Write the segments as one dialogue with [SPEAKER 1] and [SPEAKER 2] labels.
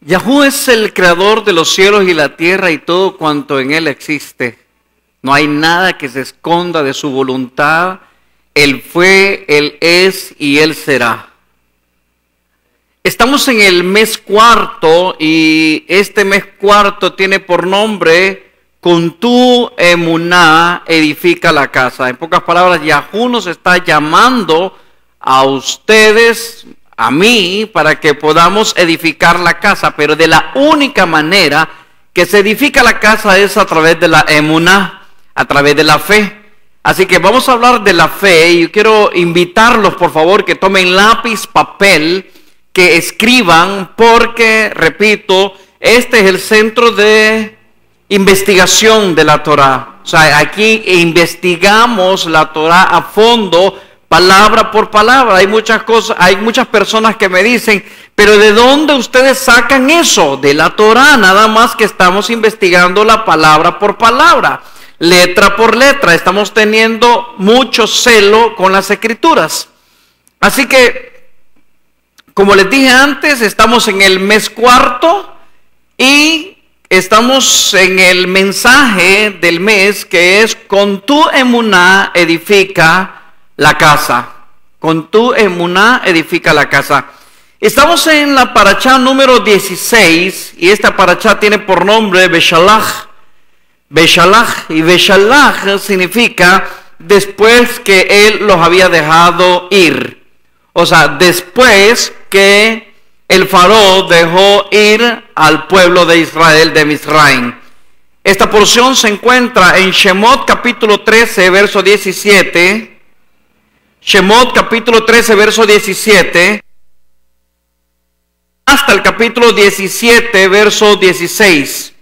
[SPEAKER 1] Yahú es el creador de los cielos y la tierra y todo cuanto en él existe. No hay nada que se esconda de su voluntad. Él fue, él es y él será. Estamos en el mes cuarto y este mes cuarto tiene por nombre Con tu emuná edifica la casa. En pocas palabras, Yahú nos está llamando a ustedes, a mí, para que podamos edificar la casa, pero de la única manera que se edifica la casa es a través de la emuná, a través de la fe. Así que vamos a hablar de la fe y yo quiero invitarlos, por favor, que tomen lápiz, papel, que escriban, porque, repito, este es el centro de investigación de la Torá. O sea, aquí investigamos la Torá a fondo, palabra por palabra. Hay muchas cosas, hay muchas personas que me dicen, pero ¿de dónde ustedes sacan eso? De la Torá, nada más que estamos investigando la palabra por palabra, letra por letra. Estamos teniendo mucho celo con las escrituras. Así que, como les dije antes, estamos en el mes cuarto y estamos en el mensaje del mes que es Con tu emuná edifica la casa. Con tu emuná edifica la casa. Estamos en la parashá número 16 y esta parashá tiene por nombre Beshalach. Beshalach, y Beshalach significa después que él los había dejado ir. O sea, después que el faraón dejó ir al pueblo de Israel de Misraim. Esta porción se encuentra en Shemot capítulo 13, verso 17. Shemot capítulo 13, verso 17. Hasta el capítulo 17, verso 16.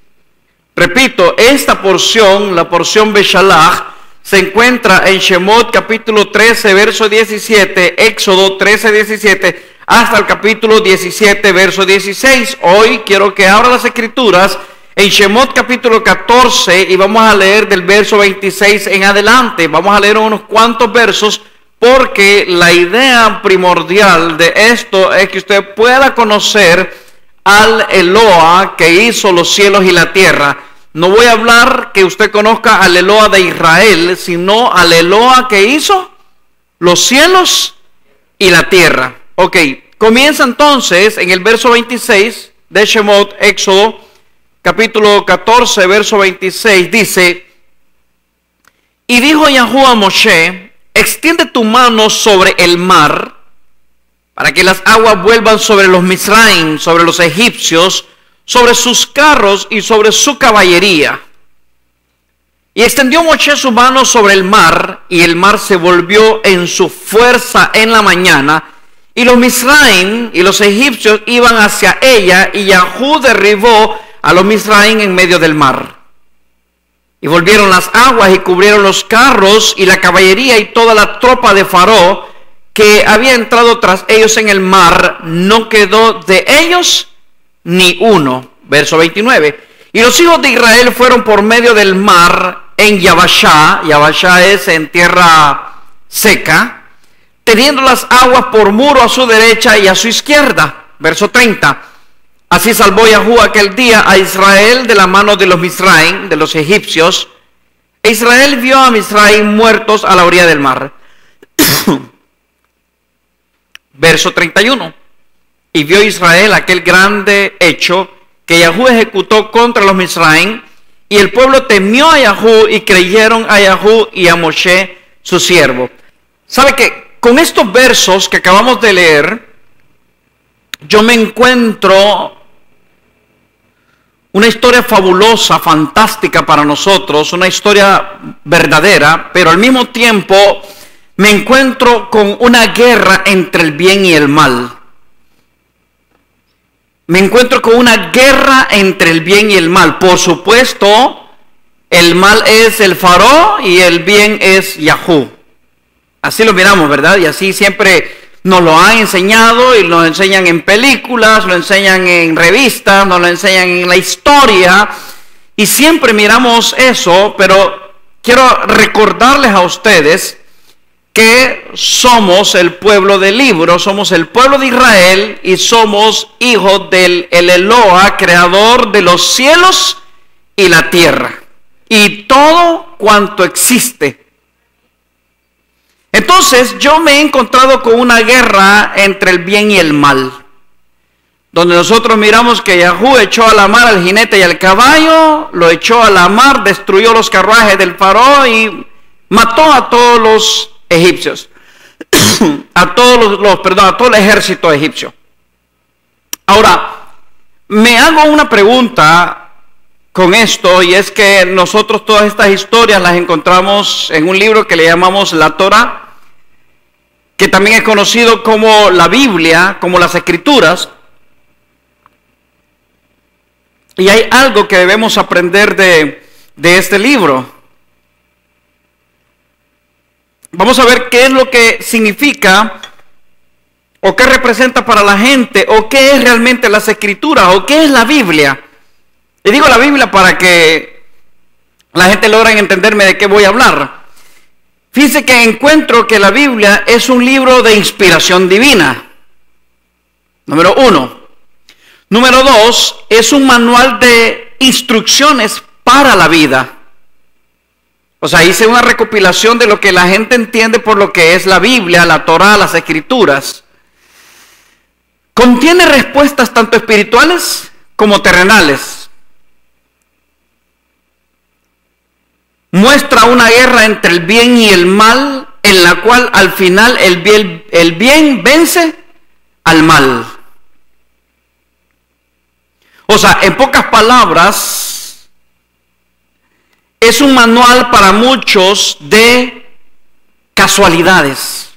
[SPEAKER 1] Repito, esta porción, la porción Beshalach, se encuentra en Shemot capítulo 13, verso 17, Éxodo 13, 17, hasta el capítulo 17, verso 16. Hoy quiero que abra las escrituras en Shemot capítulo 14 y vamos a leer del verso 26 en adelante. Vamos a leer unos cuantos versos porque la idea primordial de esto es que usted pueda conocer al Eloa que hizo los cielos y la tierra. No voy a hablar que usted conozca al Eloa de Israel, sino al Eloa que hizo los cielos y la tierra. Ok, comienza entonces en el verso 26 de Shemot, Éxodo, capítulo 14, verso 26, dice: Y dijo Yahú a Moshe, extiende tu mano sobre el mar, para que las aguas vuelvan sobre los Misraim, sobre los egipcios, sobre sus carros y sobre su caballería. Y extendió Moshe su mano sobre el mar, y el mar se volvió en su fuerza en la mañana, y los Misraim y los egipcios iban hacia ella, y Yahú derribó a los Misraim en medio del mar. Y volvieron las aguas y cubrieron los carros y la caballería y toda la tropa de Faraón que había entrado tras ellos en el mar, no quedó de ellos ni uno. Verso 29. Y los hijos de Israel fueron por medio del mar en Yabashá. Yabashá es en tierra seca, teniendo las aguas por muro a su derecha y a su izquierda. Verso 30. Así salvó Yahú aquel día a Israel de la mano de los Misraim, de los egipcios. E Israel vio a Misraim muertos a la orilla del mar. Verso 31. Y vio Israel aquel grande hecho que Yahú ejecutó contra los Misraim, y el pueblo temió a Yahú y creyeron a Yahú y a Moshe su siervo. ¿Sabe qué? Con estos versos que acabamos de leer, yo me encuentro una historia fabulosa, fantástica para nosotros, una historia verdadera, pero al mismo tiempo me encuentro con una guerra entre el bien y el mal. Me encuentro con una guerra entre el bien y el mal. Por supuesto, el mal es el faraón y el bien es Yahú. Así lo miramos, ¿verdad? Y así siempre nos lo han enseñado, y lo enseñan en películas, lo enseñan en revistas, nos lo enseñan en la historia, y siempre miramos eso. Pero quiero recordarles a ustedes que somos el pueblo del libro, somos el pueblo de Israel y somos hijos del el Eloa, creador de los cielos y la tierra y todo cuanto existe. Entonces yo me he encontrado con una guerra entre el bien y el mal, donde nosotros miramos que Yahú echó a la mar al jinete y al caballo, lo echó a la mar, destruyó los carruajes del faraón y mató a todos los egipcios, a todo el ejército egipcio. Ahora, me hago una pregunta con esto, y es que nosotros todas estas historias las encontramos en un libro que le llamamos la Torá, que también es conocido como la Biblia, como las Escrituras. Y hay algo que debemos aprender de este libro. Vamos a ver qué es lo que significa o qué representa para la gente o qué es realmente las Escrituras o qué es la Biblia. Y digo la Biblia para que la gente logre entenderme de qué voy a hablar. Fíjense que encuentro que la Biblia es un libro de inspiración divina. Número 1. Número 2, es un manual de instrucciones para la vida. O sea, hice una recopilación de lo que la gente entiende por lo que es la Biblia, la Torá, las Escrituras. Contiene respuestas tanto espirituales como terrenales. Muestra una guerra entre el bien y el mal, en la cual al final el bien vence al mal. O sea, en pocas palabras, es un manual para muchos de casualidades.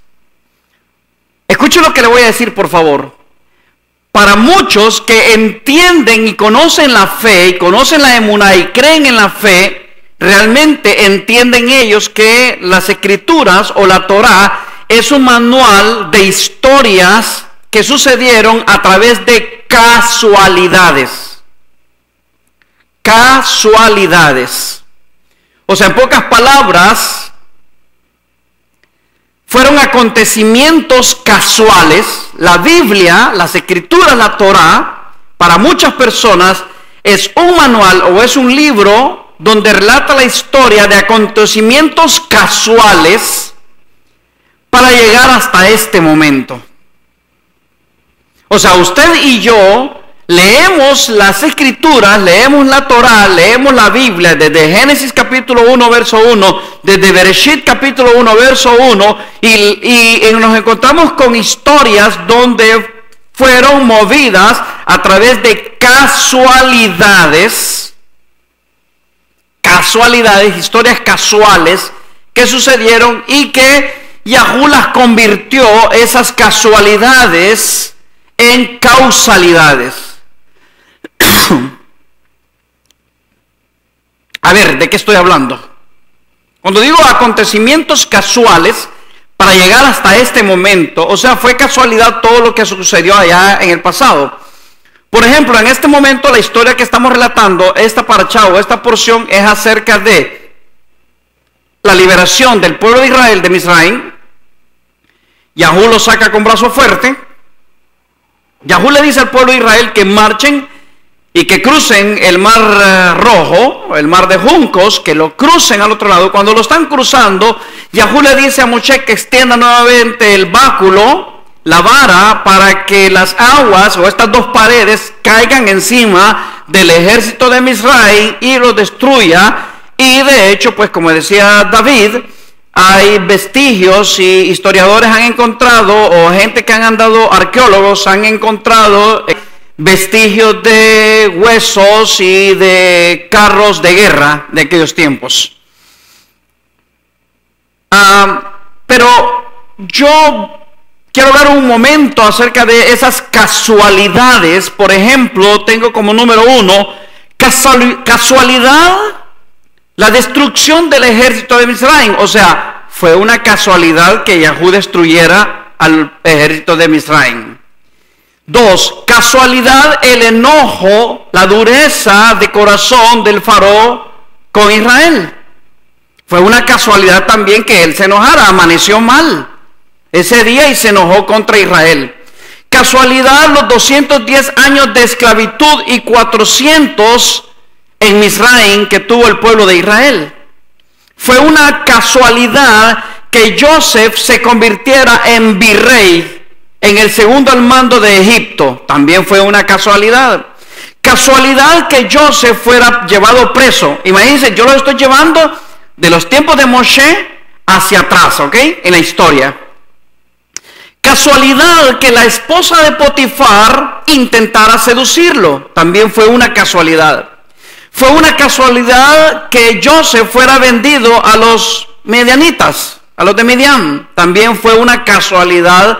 [SPEAKER 1] Escuchen lo que le voy a decir, por favor. Para muchos que entienden y conocen la fe, y conocen la emuná y creen en la fe, realmente entienden ellos que las Escrituras o la Torá es un manual de historias que sucedieron a través de casualidades. Casualidades. O sea, en pocas palabras, fueron acontecimientos casuales. La Biblia, las Escrituras, la Torá, para muchas personas es un manual o es un libro donde relata la historia de acontecimientos casuales para llegar hasta este momento. O sea, usted y yo leemos las Escrituras, leemos la Torá, leemos la Biblia desde Génesis capítulo 1, verso 1, desde Bereshit capítulo 1, verso 1, y nos encontramos con historias donde fueron movidas a través de casualidades, historias casuales que sucedieron y que Yahú las convirtió, esas casualidades, en causalidades. A ver, ¿de qué estoy hablando? Cuando digo acontecimientos casuales para llegar hasta este momento, o sea, fue casualidad todo lo que sucedió allá en el pasado. Por ejemplo, en este momento la historia que estamos relatando, esta parachá o esta porción es acerca de la liberación del pueblo de Israel de Misraim. Yahú lo saca con brazo fuerte. Yahú le dice al pueblo de Israel que marchen y que crucen el mar rojo, el mar de juncos, que lo crucen al otro lado. Cuando lo están cruzando, Yahú le dice a Moshe que extienda nuevamente el báculo, la vara, para que las aguas o estas dos paredes caigan encima del ejército de Misraim y lo destruya. Y de hecho, pues como decía David, hay vestigios y historiadores han encontrado, o gente que han andado, arqueólogos han encontrado vestigios de huesos y de carros de guerra de aquellos tiempos. Pero yo quiero hablar un momento acerca de esas casualidades. Por ejemplo, tengo como número 1, casualidad, la destrucción del ejército de Misraim. O sea, fue una casualidad que Yahú destruyera al ejército de Misraim. 2, casualidad, el enojo, la dureza de corazón del faraón con Israel. Fue una casualidad también que él se enojara, amaneció mal ese día y se enojó contra Israel. Casualidad los 210 años de esclavitud y 400 en Misraim que tuvo el pueblo de Israel. Fue una casualidad que Joseph se convirtiera en virrey, en el segundo al mando de Egipto. También fue una casualidad. Casualidad que Joseph fuera llevado preso. Imagínense, yo lo estoy llevando de los tiempos de Moshe hacia atrás, ¿ok? En la historia. Casualidad que la esposa de Potifar intentara seducirlo. También fue una casualidad. Fue una casualidad que Joseph fuera vendido a los medianitas, a los de Midian. También fue una casualidad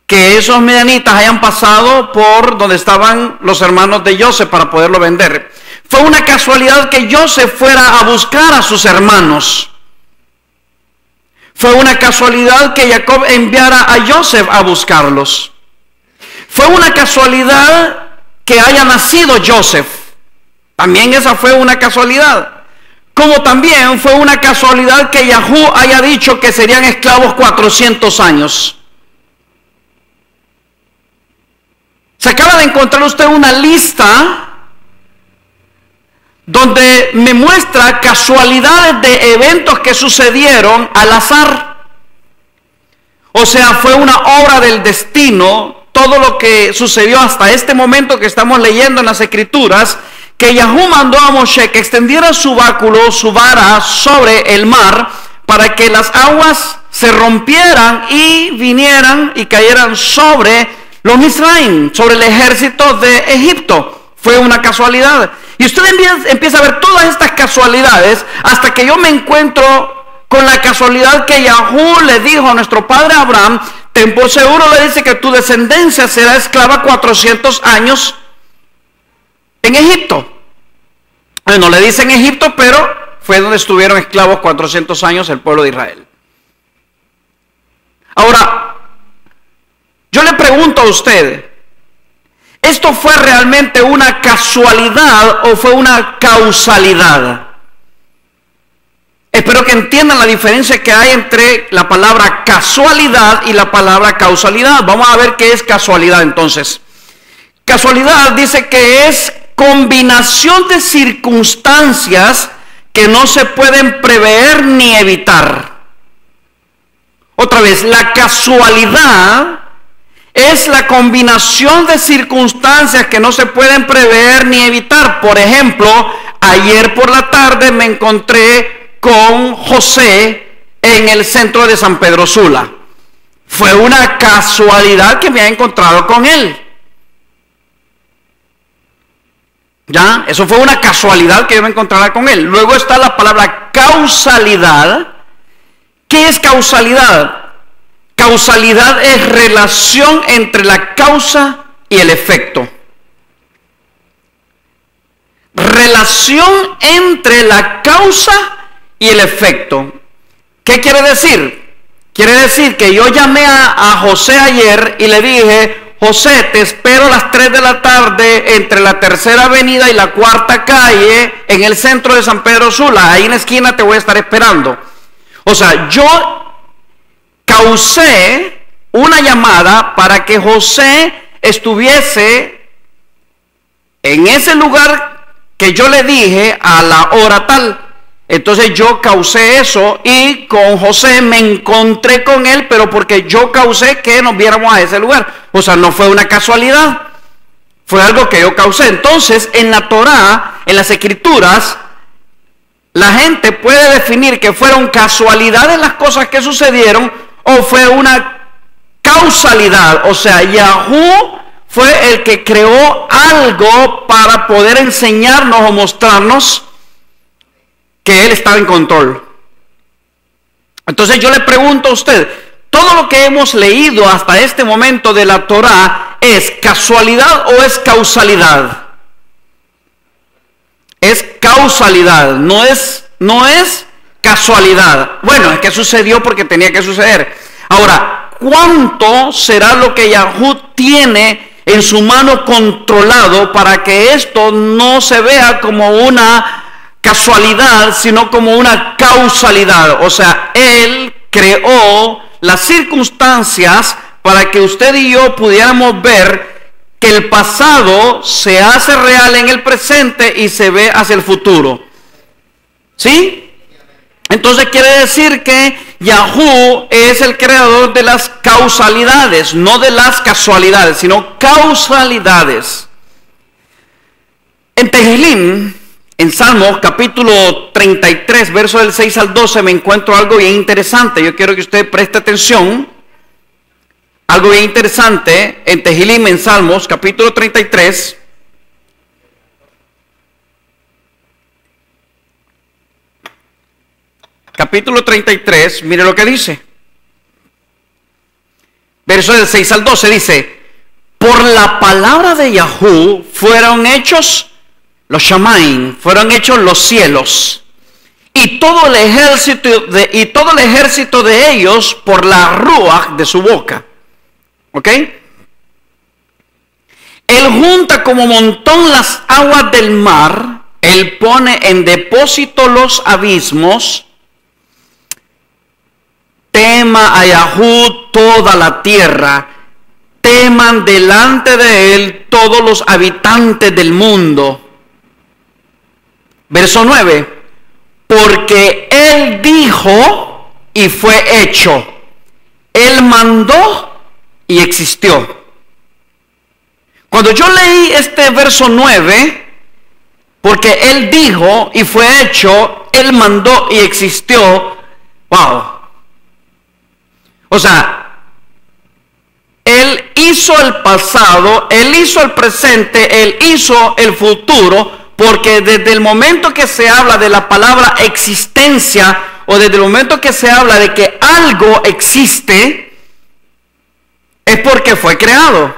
[SPEAKER 1] que esos medianitas hayan pasado por donde estaban los hermanos de Joseph para poderlo vender. Fue una casualidad que Joseph fuera a buscar a sus hermanos. Fue una casualidad que Jacob enviara a Joseph a buscarlos. Fue una casualidad que haya nacido Joseph. También esa fue una casualidad. Como también fue una casualidad que Yahú haya dicho que serían esclavos 400 años. Se acaba de encontrar usted una lista donde me muestra casualidades de eventos que sucedieron al azar. O sea, fue una obra del destino, todo lo que sucedió hasta este momento que estamos leyendo en las Escrituras, que Yahú mandó a Moshe que extendiera su báculo, su vara, sobre el mar, para que las aguas se rompieran y vinieran y cayeran sobre los Misraim, sobre el ejército de Egipto. Fue una casualidad. Y usted empieza a ver todas estas casualidades hasta que yo me encuentro con la casualidad que Yahú le dijo a nuestro padre Abraham: ten por seguro, le dice, que tu descendencia será esclava 400 años en Egipto. No le dice en Egipto, pero fue donde estuvieron esclavos 400 años el pueblo de Israel. Ahora, yo le pregunto a usted, ¿esto fue realmente una casualidad o fue una causalidad? Espero que entiendan la diferencia que hay entre la palabra casualidad y la palabra causalidad. Vamos a ver qué es casualidad entonces. Casualidad dice que es combinación de circunstancias que no se pueden prever ni evitar. Otra vez, la casualidad es la combinación de circunstancias que no se pueden prever ni evitar. Por ejemplo, ayer por la tarde me encontré con José en el centro de San Pedro Sula. Fue una casualidad que me he encontrado con él. ¿Ya? Eso fue una casualidad que yo me encontrara con él. Luego está la palabra causalidad. ¿Qué es causalidad? Causalidad es relación entre la causa y el efecto. Relación entre la causa y el efecto. ¿Qué quiere decir? Quiere decir que yo llamé a José ayer y le dije: José, te espero a las 3 de la tarde entre la Tercera Avenida y la Cuarta Calle en el centro de San Pedro Sula. Ahí en la esquina te voy a estar esperando. O sea, yo causé una llamada para que José estuviese en ese lugar que yo le dije a la hora tal. Entonces yo causé eso y con José me encontré con él, pero porque yo causé que nos viéramos a ese lugar. O sea, no fue una casualidad, fue algo que yo causé. Entonces, en la Torá, en las Escrituras, la gente puede definir que fueron casualidades las cosas que sucedieron o fue una causalidad. O sea, Yahú fue el que creó algo para poder enseñarnos o mostrarnos que Él estaba en control. Entonces yo le pregunto a usted, ¿todo lo que hemos leído hasta este momento de la Torá es casualidad o es causalidad? Es causalidad, no es casualidad. Bueno, es que sucedió porque tenía que suceder. Ahora, ¿cuánto será lo que Yahú tiene en su mano controlado para que esto no se vea como una casualidad, sino como una causalidad. O sea, Él creó las circunstancias para que usted y yo pudiéramos ver que el pasado se hace real en el presente y se ve hacia el futuro. ¿Sí? Entonces quiere decir que Yahú es el creador de las causalidades, no de las casualidades, sino causalidades. En Tehilim, en Salmos capítulo 33, versos del 6 al 12, me encuentro algo bien interesante. Yo quiero que usted preste atención. Algo bien interesante en Tehilim, en Salmos capítulo 33. Capítulo 33, mire lo que dice. Versos del 6 al 12 dice: por la palabra de Yahú fueron hechos los Shamaim, fueron hechos los cielos, y todo el ejército de ellos por la ruaj de su boca. ¿Ok? Él junta como montón las aguas del mar, Él pone en depósito los abismos. Tema a Yahú toda la tierra, teman delante de Él todos los habitantes del mundo. Verso 9, porque Él dijo y fue hecho, Él mandó y existió. Cuando yo leí este verso 9, porque Él dijo y fue hecho, Él mandó y existió, wow. O sea, Él hizo el pasado, Él hizo el presente, Él hizo el futuro, porque desde el momento que se habla de la palabra existencia, o desde el momento que se habla de que algo existe, es porque fue creado.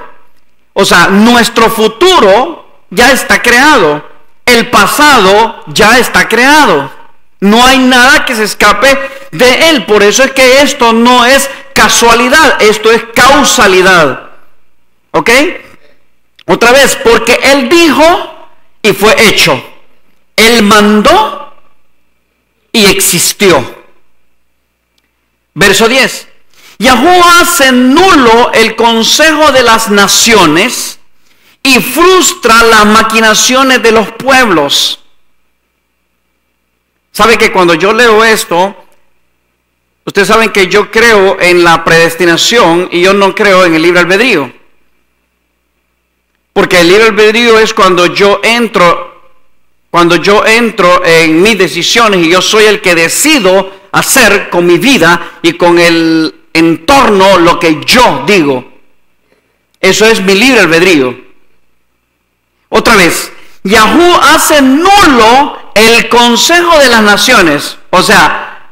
[SPEAKER 1] O sea, nuestro futuro ya está creado, el pasado ya está creado. No hay nada que se escape de Él. Por eso es que esto no es casualidad, esto es causalidad. ¿Ok? Otra vez, porque Él dijo y fue hecho. Él mandó y existió. Verso 10. Yahú hace nulo el consejo de las naciones y frustra las maquinaciones de los pueblos. ¿Sabe que cuando yo leo esto, ustedes saben que yo creo en la predestinación y yo no creo en el libre albedrío? Porque el libre albedrío es cuando yo entro en mis decisiones y yo soy el que decido hacer con mi vida y con el entorno lo que yo digo. Eso es mi libre albedrío. Otra vez, Yahú hace nulo el consejo de las naciones. O sea,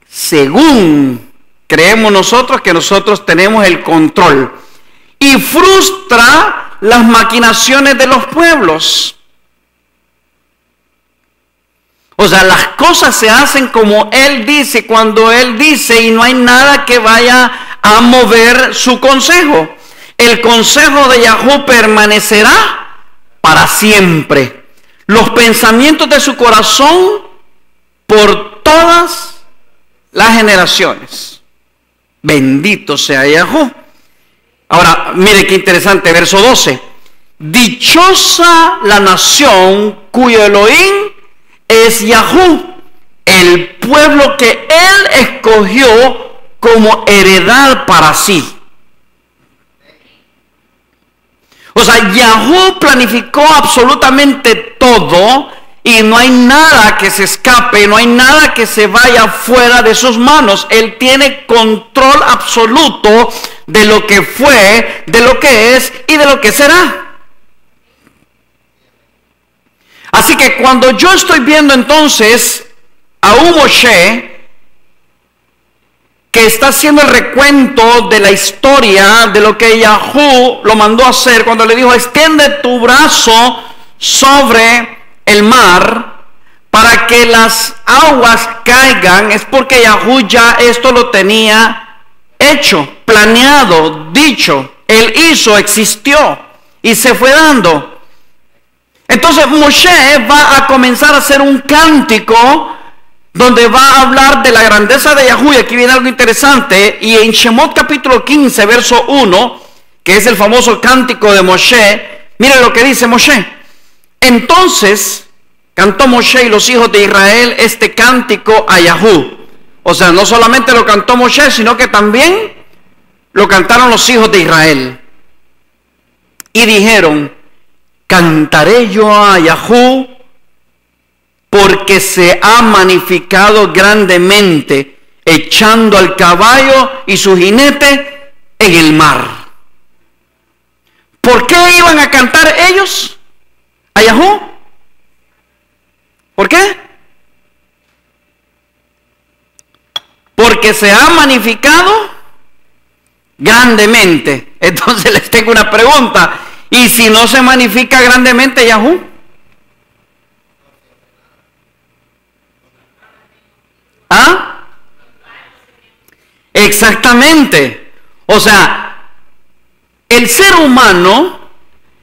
[SPEAKER 1] según creemos nosotros que nosotros tenemos el control, y frustra las maquinaciones de los pueblos. O sea, las cosas se hacen como Él dice, cuando Él dice, y no hay nada que vaya a mover su consejo. El consejo de Yahú permanecerá para siempre. Los pensamientos de su corazón por todas las generaciones. Bendito sea Yahú. Ahora, mire qué interesante, verso 12. Dichosa la nación cuyo Elohim es Yahú, el pueblo que Él escogió como heredad para sí. O sea, Yahú planificó absolutamente todo y no hay nada que se escape, no hay nada que se vaya fuera de sus manos. Él tiene control absoluto de lo que fue, de lo que es y de lo que será. Así que cuando yo estoy viendo entonces a un Moshe que está haciendo el recuento de la historia de lo que Yahú lo mandó a hacer cuando le dijo, extiende tu brazo sobre el mar para que las aguas caigan, es porque Yahú ya esto lo tenía hecho, planeado, dicho. Él hizo, existió y se fue dando. Entonces Moshe va a comenzar a hacer un cántico donde va a hablar de la grandeza de Yahweh. Y aquí viene algo interesante. Y en Shemot capítulo 15, verso 1, que es el famoso cántico de Moshe, miren lo que dice Moshe. Entonces cantó Moshe y los hijos de Israel este cántico a Yahweh. O sea, no solamente lo cantó Moshe, sino que también lo cantaron los hijos de Israel. Y dijeron, cantaré yo a Yahweh porque se ha magnificado grandemente, echando al caballo y su jinete en el mar. ¿Por qué iban a cantar ellos a Yahweh? ¿Por qué? Porque se ha magnificado grandemente. Entonces les tengo una pregunta. ¿Y si no se magnifica grandemente Yahweh? ¿Ah? Exactamente. O sea, el ser humano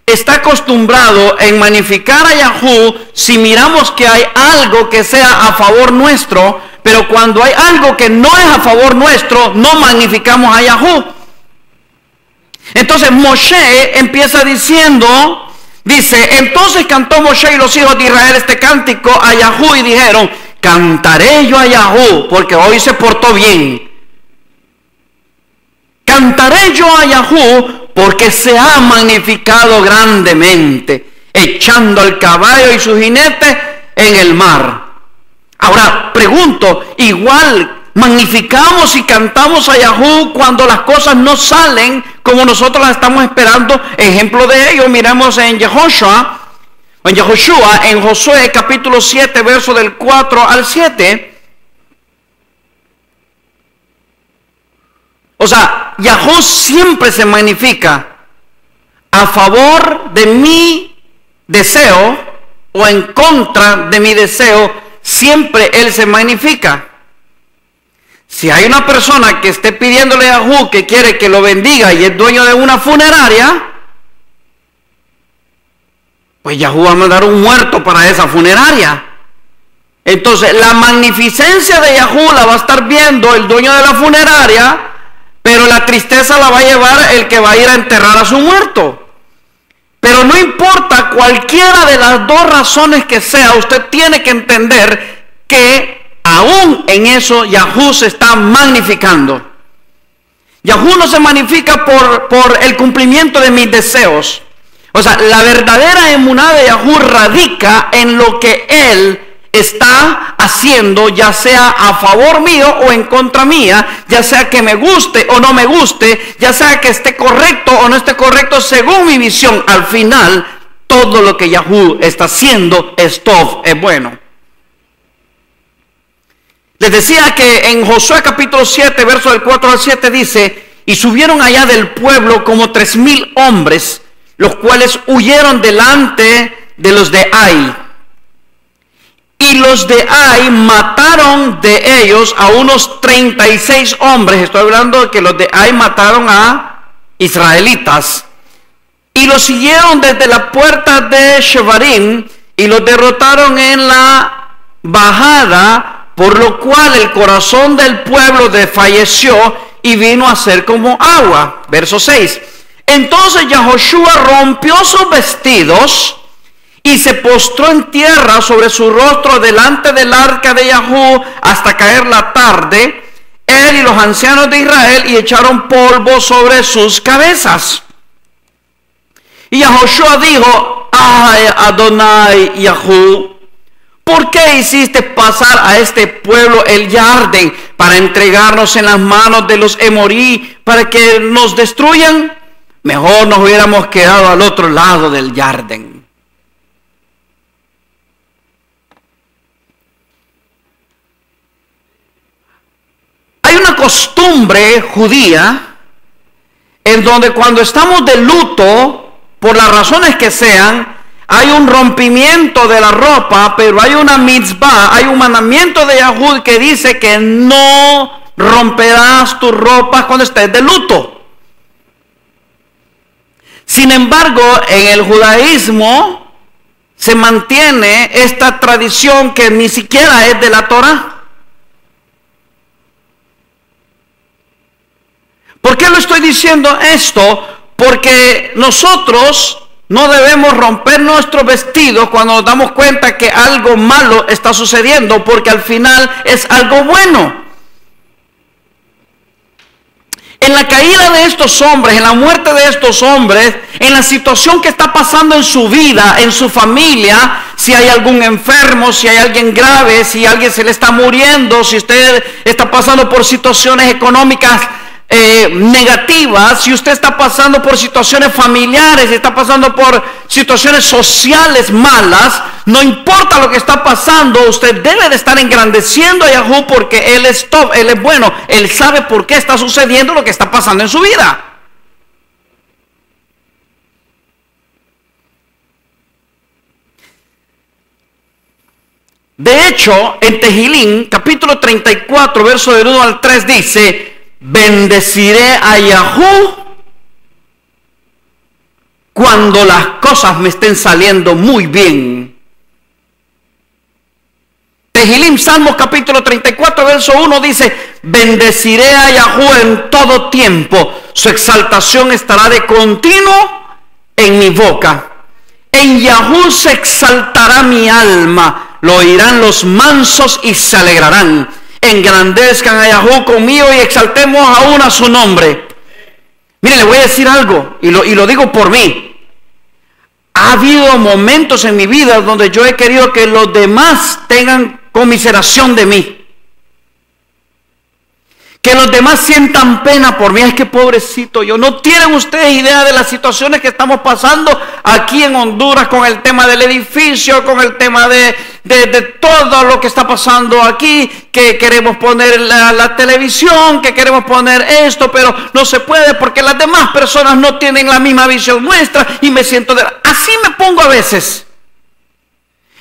[SPEAKER 1] está acostumbrado en magnificar a Yahweh si miramos que hay algo que sea a favor nuestro, pero cuando hay algo que no es a favor nuestro, no magnificamos a Yahweh. Entonces Moshe empieza diciendo, dice, entonces cantó Moshe y los hijos de Israel este cántico a Yahweh y dijeron, cantaré yo a Yahweh porque hoy se portó bien. Cantaré yo a Yahweh porque se ha magnificado grandemente, echando al caballo y su jinete en el mar. Ahora pregunto, igual magnificamos y cantamos a Yahweh cuando las cosas no salen como nosotros las estamos esperando. Ejemplo de ello, miremos en Yehoshua, en Josué capítulo 7, verso del 4 al 7. O sea, Yahweh siempre se magnifica a favor de mi deseo o en contra de mi deseo. Siempre Él se magnifica. Si hay una persona que esté pidiéndole a Yahweh que quiere que lo bendiga y es dueño de una funeraria, pues Yahweh va a mandar un muerto para esa funeraria. Entonces la magnificencia de Yahweh la va a estar viendo el dueño de la funeraria, pero la tristeza la va a llevar el que va a ir a enterrar a su muerto. Pero no importa cualquiera de las dos razones que sea, usted tiene que entender que aún en eso Yahweh se está magnificando. Yahweh no se magnifica por el cumplimiento de mis deseos. O sea, la verdadera emuná de Yahweh radica en lo que Él está haciendo, ya sea a favor mío o en contra mía, ya sea que me guste o no me guste, ya sea que esté correcto o no esté correcto según mi visión. Al final, todo lo que Yahweh está haciendo es tov, es bueno. Les decía que en Josué capítulo 7, verso del 4 al 7 dice, y subieron allá del pueblo como 3,000 hombres, los cuales huyeron delante de los de Ai. Y los de Ai mataron de ellos a unos 36 hombres. Estoy hablando de que los de Ai mataron a israelitas. Y los siguieron desde la puerta de Shebarim y los derrotaron en la bajada, por lo cual el corazón del pueblo desfalleció y vino a ser como agua. Verso 6. Entonces Yahoshua rompió sus vestidos y se postró en tierra sobre su rostro delante del arca de Yahweh hasta caer la tarde, él y los ancianos de Israel, y echaron polvo sobre sus cabezas. Y Yahoshua dijo, ay Adonai Yahweh, ¿por qué hiciste pasar a este pueblo el Jardín para entregarnos en las manos de los Emorí para que nos destruyan? Mejor nos hubiéramos quedado al otro lado del Jardín. Hay una costumbre judía en donde cuando estamos de luto, por las razones que sean, hay un rompimiento de la ropa, pero hay una mitzvah, hay un mandamiento de Yahweh que dice que no romperás tu ropa cuando estés de luto. Sin embargo, en el judaísmo se mantiene esta tradición que ni siquiera es de la Torá. ¿Por qué lo estoy diciendo esto? Porque nosotros no debemos romper nuestros vestidos cuando nos damos cuenta que algo malo está sucediendo, porque al final es algo bueno. En la caída de estos hombres, en la muerte de estos hombres, en la situación que está pasando en su vida, en su familia, si hay algún enfermo, si hay alguien grave, si alguien se le está muriendo, si usted está pasando por situaciones económicas negativas, si usted está pasando por situaciones familiares, si está pasando por situaciones sociales malas, no importa lo que está pasando, usted debe de estar engrandeciendo a Yahweh porque Él es top, Él es bueno, Él sabe por qué está sucediendo lo que está pasando en su vida. De hecho, en Tehilín, capítulo 34, verso del 1 al 3 dice: bendeciré a Yahweh cuando las cosas me estén saliendo muy bien. Tehilín, Salmos capítulo 34, verso 1 dice: bendeciré a Yahweh en todo tiempo, su exaltación estará de continuo en mi boca. En Yahweh se exaltará mi alma, lo oirán los mansos y se alegrarán. Engrandezcan a Yahweh conmigo y exaltemos aún a su nombre. Mire, le voy a decir algo, y lo digo por mí. Ha habido momentos en mi vida donde yo he querido que los demás tengan conmiseración de mí. Que los demás sientan pena por mí. Es que pobrecito yo. No tienen ustedes idea de las situaciones que estamos pasando aquí en Honduras con el tema del edificio, con el tema de todo lo que está pasando aquí, que queremos poner la televisión, que queremos poner esto, pero no se puede porque las demás personas no tienen la misma visión nuestra y me siento así me pongo a veces.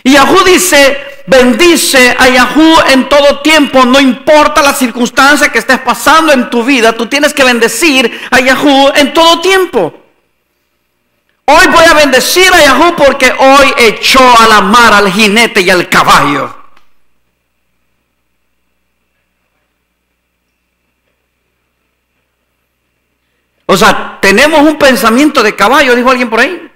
[SPEAKER 1] Y Yahweh dice: bendice a Yahweh en todo tiempo, no importa la circunstancia que estés pasando en tu vida, tú tienes que bendecir a Yahweh en todo tiempo. Hoy voy a bendecir a Yahweh porque hoy echó a la mar al jinete y al caballo. O sea, tenemos un pensamiento de caballo, dijo alguien por ahí.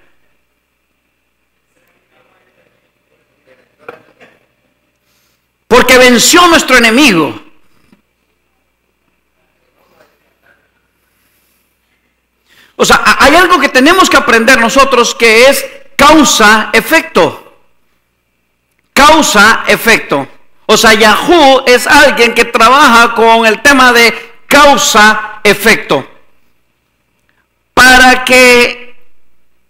[SPEAKER 1] Porque venció nuestro enemigo. O sea, hay algo que tenemos que aprender nosotros que es causa-efecto. Causa-efecto. O sea, Yahweh es alguien que trabaja con el tema de causa-efecto. Para que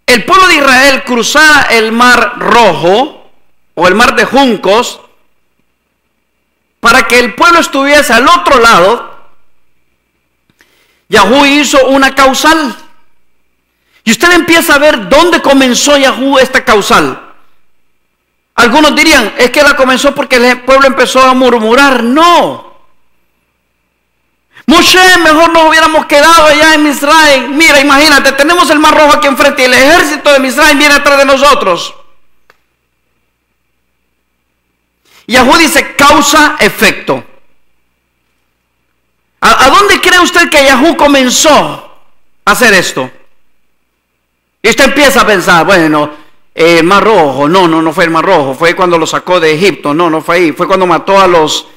[SPEAKER 1] el pueblo de Israel cruzara el mar Rojo o el mar de Juncos, para que el pueblo estuviese al otro lado, Yahweh hizo una causal. Y usted empieza a ver dónde comenzó Yahweh esta causal. Algunos dirían, es que la comenzó porque el pueblo empezó a murmurar. No. Moshe, mejor nos hubiéramos quedado allá en Misraim. Mira, imagínate, tenemos el mar Rojo aquí enfrente y el ejército de Misraim viene atrás de nosotros. Yahweh dice causa-efecto. ¿A dónde cree usted que Yahweh comenzó a hacer esto? Y usted empieza a pensar, bueno, el mar Rojo, no fue el mar Rojo, fue cuando lo sacó de Egipto, no fue ahí, fue cuando mató a los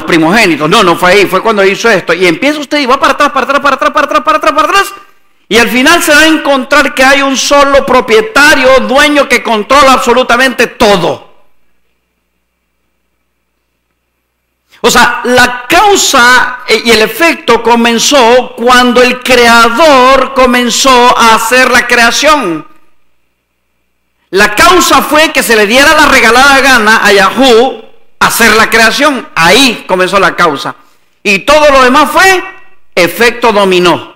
[SPEAKER 1] primogénitos, no fue ahí, fue cuando hizo esto. Y empieza usted y va para atrás, y al final se va a encontrar que hay un solo propietario, dueño que controla absolutamente todo. O sea, la causa y el efecto comenzó cuando el creador comenzó a hacer la creación. La causa fue que se le diera la regalada gana a Yahweh hacer la creación. Ahí comenzó la causa. Y todo lo demás fue efecto dominó.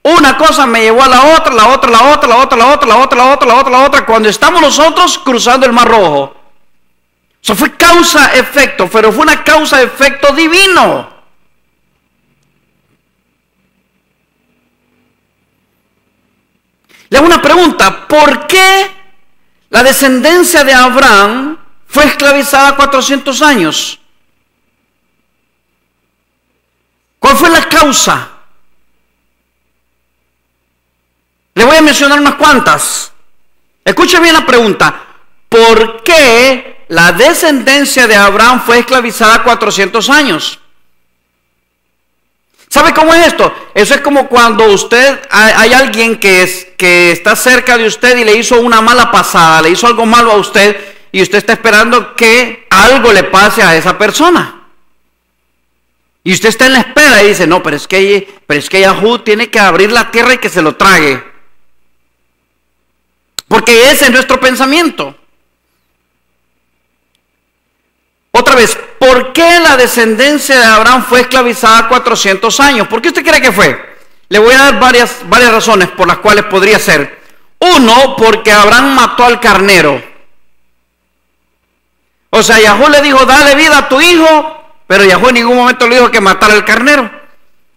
[SPEAKER 1] Una cosa me llevó a la otra, la otra, cuando estamos nosotros cruzando el Mar Rojo. Eso fue causa-efecto, pero fue una causa-efecto divino. Le hago una pregunta, ¿por qué La descendencia de Abraham fue esclavizada 400 años. ¿Cuál fue la causa? Le voy a mencionar unas cuantas. Escuche bien la pregunta. ¿Por qué la descendencia de Abraham fue esclavizada 400 años? ¿Sabe cómo es esto? Eso es como cuando hay alguien que está cerca de usted y le hizo una mala pasada, le hizo algo malo a usted y usted está esperando que algo le pase a esa persona. Y usted está en la espera y dice, no, pero es que Yahú tiene que abrir la tierra y que se lo trague. Porque ese es nuestro pensamiento. Otra vez, ¿por qué la descendencia de Abraham fue esclavizada 400 años? ¿Por qué usted cree que fue? Le voy a dar varias razones por las cuales podría ser. Uno, porque Abraham mató al carnero. O sea, Yahú le dijo, dale vida a tu hijo, pero Yahú en ningún momento le dijo que matara al carnero.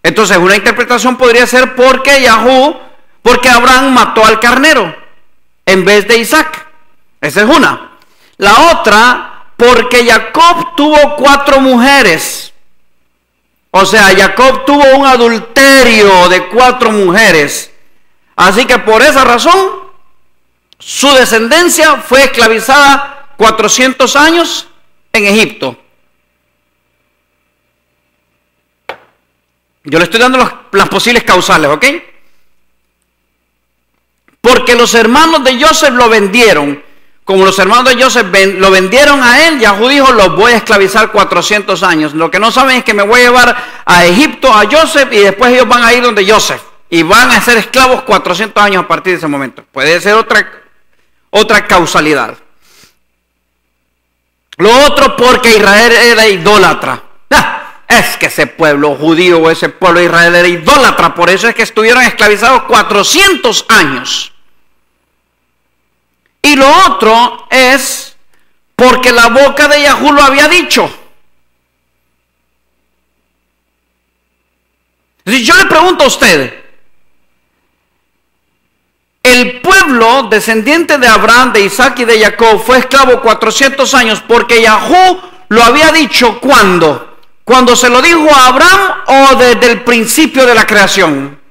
[SPEAKER 1] Entonces, una interpretación podría ser porque Abraham mató al carnero en vez de Isaac. Esa es una. La otra, porque Jacob tuvo 4 mujeres. O sea, Jacob tuvo un adulterio de 4 mujeres. Así que por esa razón, su descendencia fue esclavizada 400 años en Egipto. Yo le estoy dando las posibles causales, ¿ok? Porque los hermanos de Joseph lo vendieron. Como los hermanos de Joseph lo vendieron a él, Yahú dijo, los voy a esclavizar 400 años. Lo que no saben es que me voy a llevar a Egipto a Joseph y después ellos van a ir donde Joseph. Y van a ser esclavos 400 años a partir de ese momento. Puede ser otra causalidad. Lo otro, porque Israel era idólatra. Es que ese pueblo judío o ese pueblo de Israel era idólatra. Por eso es que estuvieron esclavizados 400 años. Y lo otro es porque la boca de Yahú lo había dicho. Si yo le pregunto a usted, el pueblo descendiente de Abraham, de Isaac y de Jacob fue esclavo 400 años porque Yahú lo había dicho, ¿cuándo? ¿Cuando se lo dijo a Abraham o desde el principio de la creación?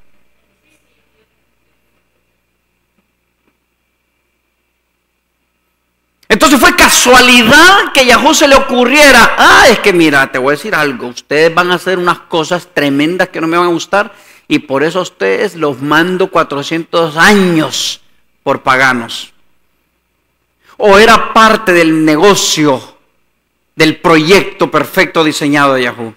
[SPEAKER 1] Entonces fue casualidad que Yahú se le ocurriera, es que mira, te voy a decir algo, ustedes van a hacer unas cosas tremendas que no me van a gustar y por eso a ustedes los mando 400 años por paganos. O era parte del negocio, del proyecto perfecto diseñado de Yahú.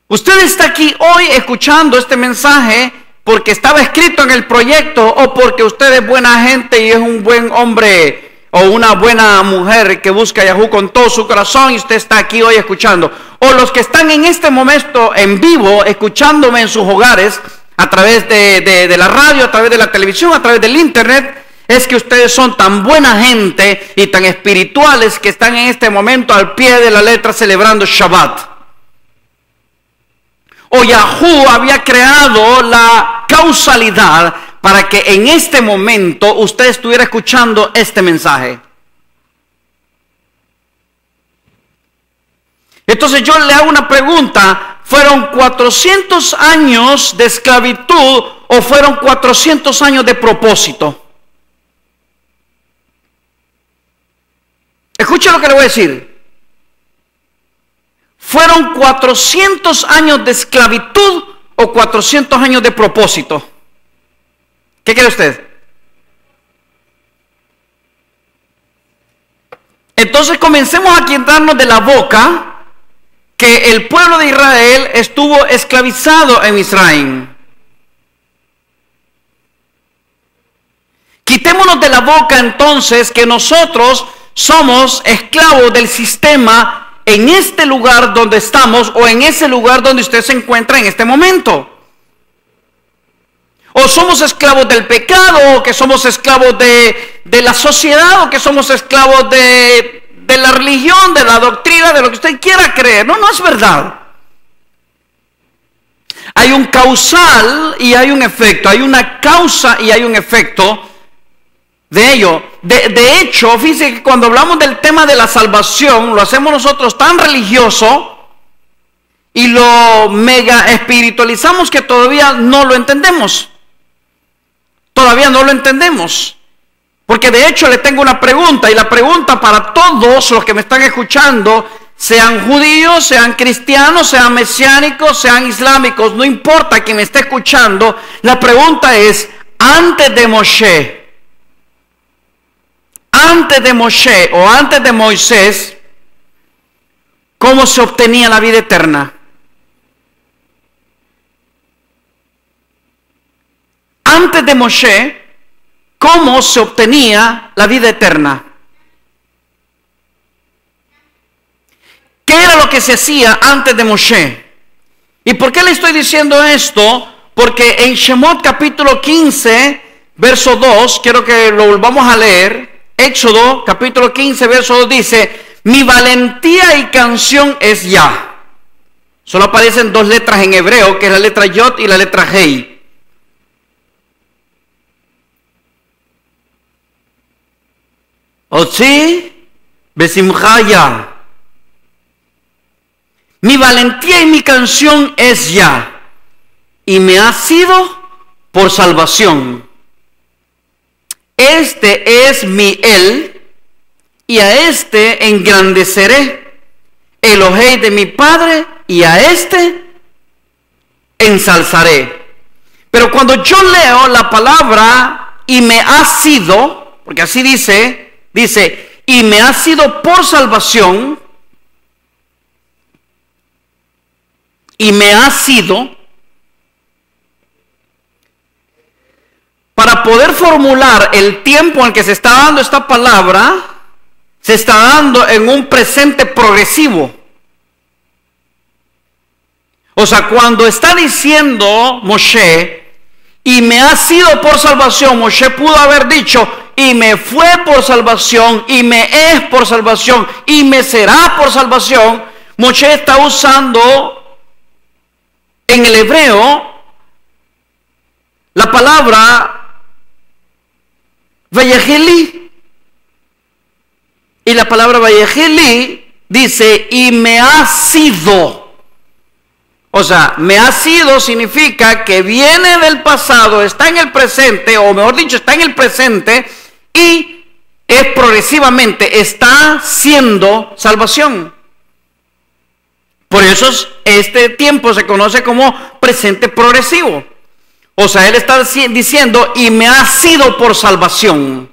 [SPEAKER 1] Usted está aquí hoy escuchando este mensaje porque estaba escrito en el proyecto o porque usted es buena gente y es un buen hombre o una buena mujer que busca a Yahú con todo su corazón y usted está aquí hoy escuchando. O los que están en este momento en vivo escuchándome en sus hogares a través de la radio, a través de la televisión, a través del internet, es que ustedes son tan buena gente y tan espirituales que están en este momento al pie de la letra celebrando Shabbat. O Yahú había creado la causalidad para que en este momento usted estuviera escuchando este mensaje. Entonces yo le hago una pregunta, ¿fueron 400 años de esclavitud o fueron 400 años de propósito? Escuche lo que le voy a decir. ¿Fueron 400 años de esclavitud o 400 años de propósito? ¿Qué cree usted? Entonces comencemos a quitarnos de la boca que el pueblo de Israel estuvo esclavizado en Misraim. Quitémonos de la boca entonces que nosotros somos esclavos del sistema en este lugar donde estamos o en ese lugar donde usted se encuentra en este momento. O somos esclavos del pecado, o que somos esclavos de la sociedad, o que somos esclavos de la religión, de la doctrina, de lo que usted quiera creer. No, no es verdad. Hay un causal y hay un efecto, hay una causa y hay un efecto de ello. De hecho, fíjense que cuando hablamos del tema de la salvación, lo hacemos nosotros tan religioso y lo mega espiritualizamos que todavía no lo entendemos. Todavía no lo entendemos. Porque de hecho le tengo una pregunta, y la pregunta para todos los que me están escuchando, sean judíos, sean cristianos, sean mesiánicos, sean islámicos, no importa quién me esté escuchando, la pregunta es, antes de Moshe o antes de Moisés, ¿cómo se obtenía la vida eterna? Antes de Moshe, ¿cómo se obtenía la vida eterna? ¿Qué era lo que se hacía antes de Moshe? ¿Y por qué le estoy diciendo esto? Porque en Shemot capítulo 15, verso 2, quiero que lo volvamos a leer. Éxodo capítulo 15, verso 2 dice, mi valentía y canción es Yah. Solo aparecen dos letras en hebreo, que es la letra Yod y la letra Hei. Otzi besimcha Yah. Mi valentía y mi canción es Yah, y me ha sido por salvación. Este es mi él, y a este engrandeceré, Elohei de mi Padre, y a este ensalzaré. Pero cuando yo leo la palabra y me ha sido, porque así dice, y me ha sido por salvación, y me ha sido, para poder formular el tiempo en el que se está dando esta palabra, se está dando en un presente progresivo. O sea, cuando está diciendo Moshe, y me ha sido por salvación, Moshe pudo haber dicho, y me fue por salvación, y me es por salvación, y me será por salvación. Moshe está usando en el hebreo la palabra Vayehili, y la palabra Vayehili dice, y me ha sido. O sea, me ha sido significa que viene del pasado, está en el presente, o mejor dicho, está en el presente, y es progresivamente, está siendo salvación. Por eso este tiempo se conoce como presente progresivo. O sea, él está diciendo, y me ha sido por salvación.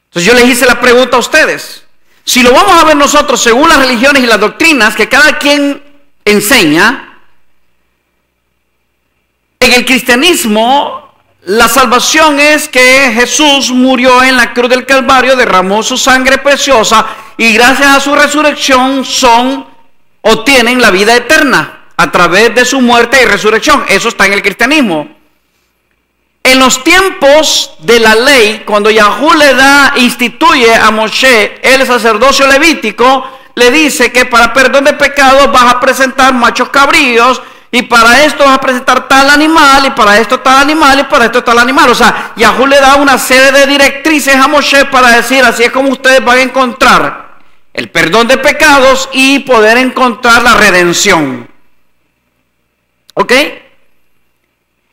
[SPEAKER 1] Entonces yo les hice la pregunta a ustedes. Si lo vamos a ver nosotros según las religiones y las doctrinas que cada quien enseña, en el cristianismo la salvación es que Jesús murió en la cruz del Calvario, derramó su sangre preciosa y gracias a su resurrección obtienen la vida eterna a través de su muerte y resurrección. Eso está en el cristianismo. En los tiempos de la ley, cuando Yahweh instituye a Moshe el sacerdocio levítico, le dice que para perdón de pecados vas a presentar machos cabríos, y para esto vas a presentar tal animal, y para esto tal animal, y para esto tal animal. O sea, Yahweh le da una serie de directrices a Moshe para decir, así es como ustedes van a encontrar el perdón de pecados y poder encontrar la redención. ¿Ok?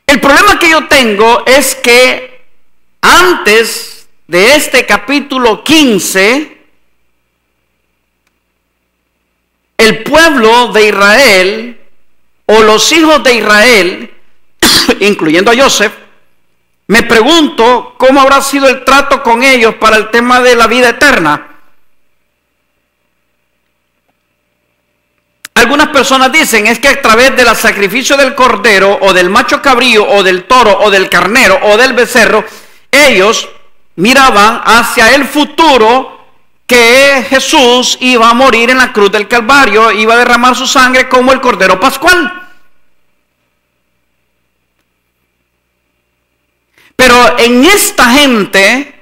[SPEAKER 1] El problema que yo tengo es que antes de este capítulo 15, el pueblo de Israel, o los hijos de Israel, incluyendo a Joseph, me pregunto cómo habrá sido el trato con ellos para el tema de la vida eterna. Algunas personas dicen es que a través del sacrificio del cordero o del macho cabrío o del toro o del carnero o del becerro, ellos miraban hacia el futuro, que Jesús iba a morir en la cruz del Calvario, iba a derramar su sangre como el cordero pascual. Pero en esta gente,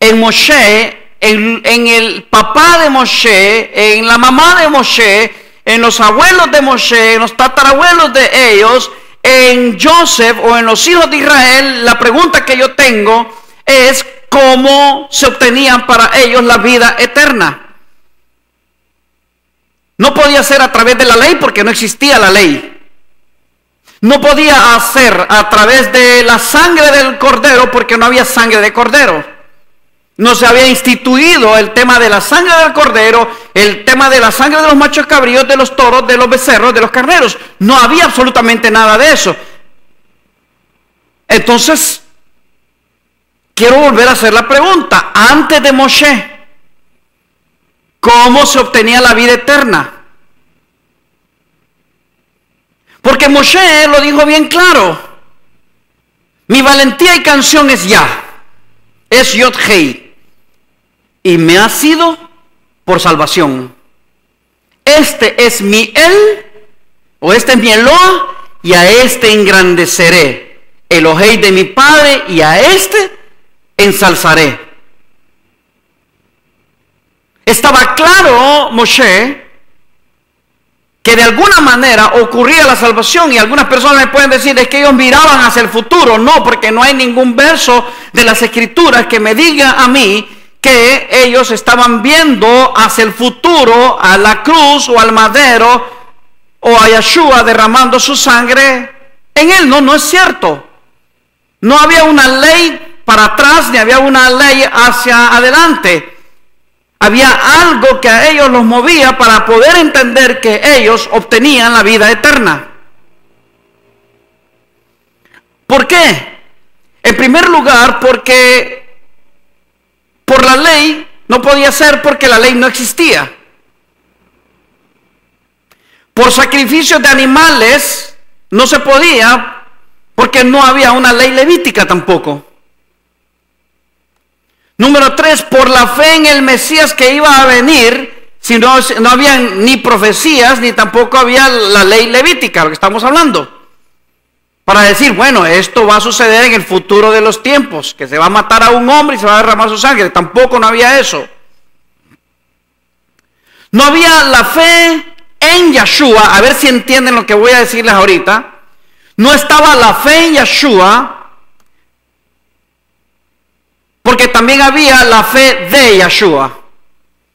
[SPEAKER 1] en Moshe, en el papá de Moshe, en la mamá de Moshe, en los abuelos de Moshe, en los tatarabuelos de ellos, en Joseph o en los hijos de Israel, la pregunta que yo tengo es cómo se obtenían para ellos la vida eterna. No podía ser a través de la ley porque no existía la ley. No podía hacer a través de la sangre del cordero porque no había sangre de cordero. No se había instituido el tema de la sangre del cordero, el tema de la sangre de los machos cabríos, de los toros, de los becerros, de los carneros. No había absolutamente nada de eso. Entonces, quiero volver a hacer la pregunta. Antes de Moshe, ¿cómo se obtenía la vida eterna? Porque Moshe lo dijo bien claro. Mi valentía y canción es Yah, es Yod-Hei, y me ha sido por salvación. Este es mi El, o este es mi Eloah, y a este engrandeceré. Elohei de mi Padre, y a este ensalzaré. Estaba claro Moshe que de alguna manera ocurría la salvación, y algunas personas me pueden decir es que ellos miraban hacia el futuro. No, porque no hay ningún verso de las Escrituras que me diga a mí que ellos estaban viendo hacia el futuro, a la cruz o al madero o a Yeshua derramando su sangre en él. No, no es cierto. No había una ley para atrás ni había una ley hacia adelante. Había algo que a ellos los movía para poder entender que ellos obtenían la vida eterna. ¿Por qué? En primer lugar, porque por la ley no podía ser, porque la ley no existía. Por sacrificios de animales no se podía, porque no había una ley levítica tampoco. Número 3, por la fe en el Mesías que iba a venir, si no había ni profecías, ni tampoco había la ley levítica, lo que estamos hablando. Para decir, bueno, esto va a suceder en el futuro de los tiempos, que se va a matar a un hombre y se va a derramar su sangre. Tampoco no había eso. No había la fe en Yeshua, a ver si entienden lo que voy a decirles ahorita. No estaba la fe en Yeshua, porque también había la fe de Yeshua.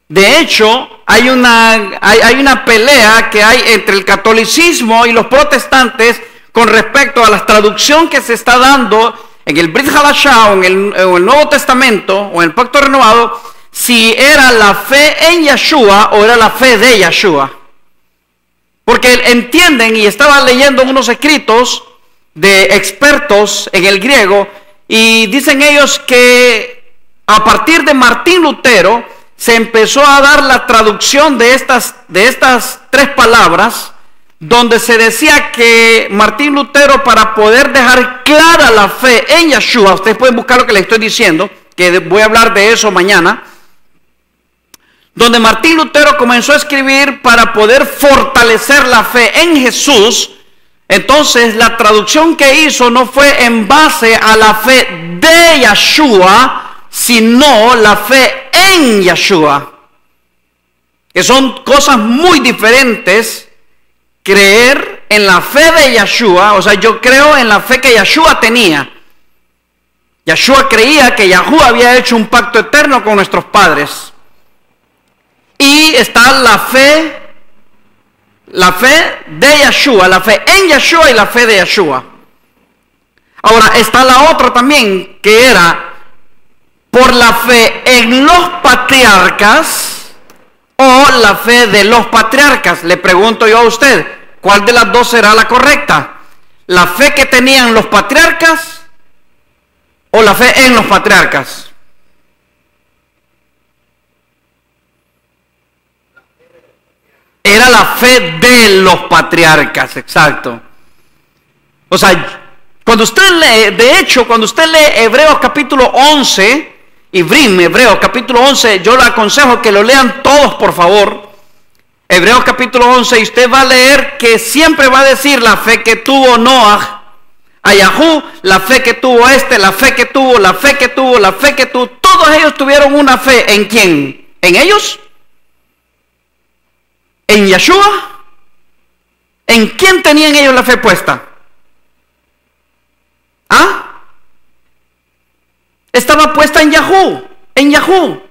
[SPEAKER 1] De hecho, hay una pelea que hay entre el catolicismo y los protestantes con respecto a la traducción que se está dando en el Brit Hadashah o en el Nuevo Testamento o en el Pacto Renovado, si era la fe en Yeshua o era la fe de Yeshua. Porque entienden, y estaba leyendo unos escritos de expertos en el griego, y dicen ellos que a partir de Martín Lutero se empezó a dar la traducción de estas tres palabras, donde se decía que Martín Lutero, para poder dejar clara la fe en Yeshua, ustedes pueden buscar lo que les estoy diciendo, que voy a hablar de eso mañana, donde Martín Lutero comenzó a escribir para poder fortalecer la fe en Jesús. Entonces la traducción que hizo no fue en base a la fe de Yeshua, sino la fe en Yeshua, que son cosas muy diferentes. Creer en la fe de Yeshua, o sea, yo creo en la fe que Yeshua tenía. Yeshua creía que Yahuwah había hecho un pacto eterno con nuestros padres. Y está la fe de Yeshua, la fe en Yeshua y la fe de Yeshua. Ahora está la otra también, que era por la fe en los patriarcas o la fe de los patriarcas. Le pregunto yo a usted, ¿cuál de las dos será la correcta? ¿La fe que tenían los patriarcas o la fe en los patriarcas? Era la fe de los patriarcas, exacto. O sea, cuando usted lee, de hecho, cuando usted lee Hebreos capítulo 11, Hebreos capítulo 11, yo le aconsejo que lo lean todos, por favor. Hebreos capítulo 11, y usted va a leer que siempre va a decir la fe que tuvo Noah a Yahú, la fe que tuvo la fe que tuvo, la fe que tuvo, la fe que tuvo. Todos ellos tuvieron una fe. ¿En quién? ¿En ellos? ¿En Yeshua? ¿En quién tenían ellos la fe puesta? ¿Ah? Estaba puesta en Yahú, en Yahú.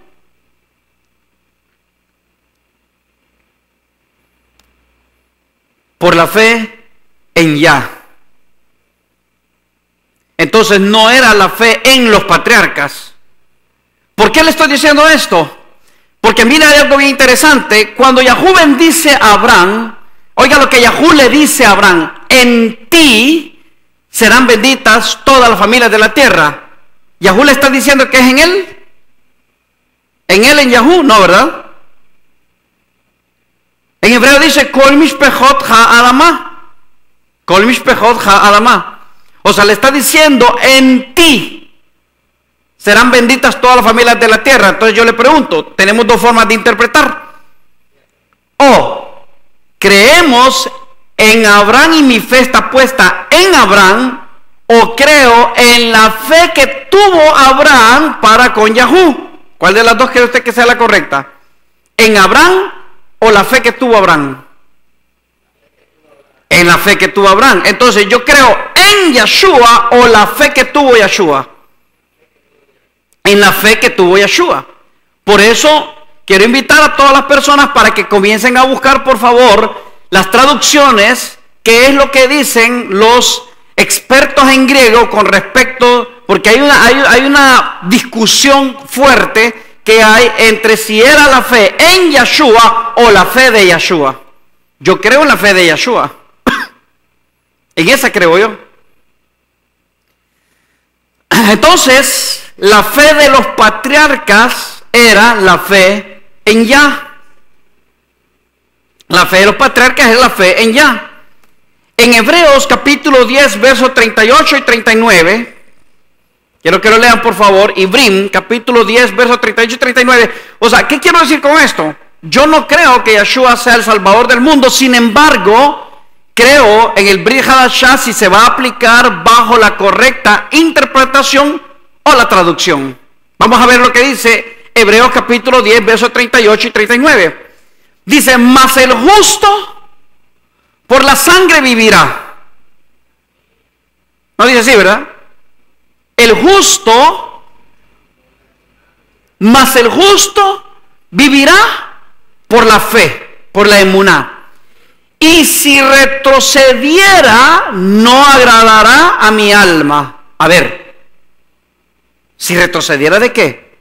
[SPEAKER 1] Por la fe en Yah. Entonces no era la fe en los patriarcas. ¿Por qué le estoy diciendo esto? Porque mira, hay algo bien interesante. Cuando Yahú bendice a Abraham, oiga lo que Yahú le dice a Abraham: en ti serán benditas todas las familias de la tierra. Yahú le está diciendo que es en él. En él, en Yahú, no, ¿verdad? En hebreo dice Kol mishpechot ha'adamah. Kol mishpechot ha'adamah. O sea, le está diciendo: en ti serán benditas todas las familias de la tierra. Entonces yo le pregunto, tenemos dos formas de interpretar. O creemos en Abraham y mi fe está puesta en Abraham, o creo en la fe que tuvo Abraham para con Yahú. ¿Cuál de las dos cree usted que sea la correcta? ¿En Abraham o la fe que tuvo Abraham? En la fe que tuvo Abraham. Entonces yo creo en Yeshua o la fe que tuvo Yeshua. En la fe que tuvo Yeshua. Por eso quiero invitar a todas las personas para que comiencen a buscar, por favor, las traducciones, qué es lo que dicen los expertos en griego con respecto, porque hay una discusión fuerte que hay entre si era la fe en Yeshua o la fe de Yeshua. Yo creo en la fe de Yeshua. En esa creo yo. Entonces, la fe de los patriarcas era la fe en Yah. La fe de los patriarcas es la fe en Yah. En Hebreos capítulo 10, versos 38 y 39, quiero que lo lean por favor. Ibrim capítulo 10, versos 38 y 39. O sea, ¿qué quiero decir con esto? Yo no creo que Yeshua sea el Salvador del mundo. Sin embargo, creo en el Brit Hadashah si se va a aplicar bajo la correcta interpretación o la traducción. Vamos a ver lo que dice Hebreos capítulo 10, versos 38 y 39. Dice: mas el justo por la sangre vivirá. No dice así, ¿verdad? El justo, mas el justo vivirá por la fe, por la emuná. Y si retrocediera, no agradará a mi alma. A ver, si retrocediera, ¿de qué?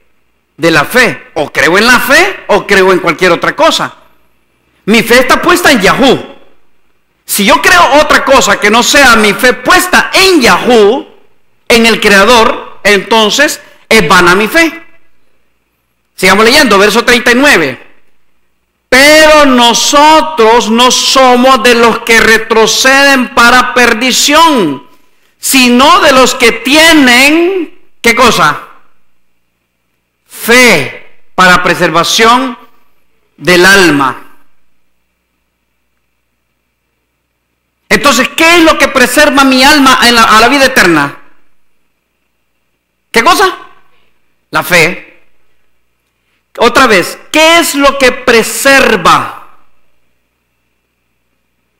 [SPEAKER 1] De la fe. O creo en la fe o creo en cualquier otra cosa. Mi fe está puesta en Yahú. Si yo creo otra cosa que no sea mi fe puesta en Yahú, en el Creador, entonces es vana mi fe. Sigamos leyendo, verso 39. Pero nosotros no somos de los que retroceden para perdición, sino de los que tienen, ¿qué cosa? Fe para preservación del alma. Entonces, ¿qué es lo que preserva mi alma a la vida eterna? ¿Qué cosa? La fe. Otra vez, ¿qué es lo que preserva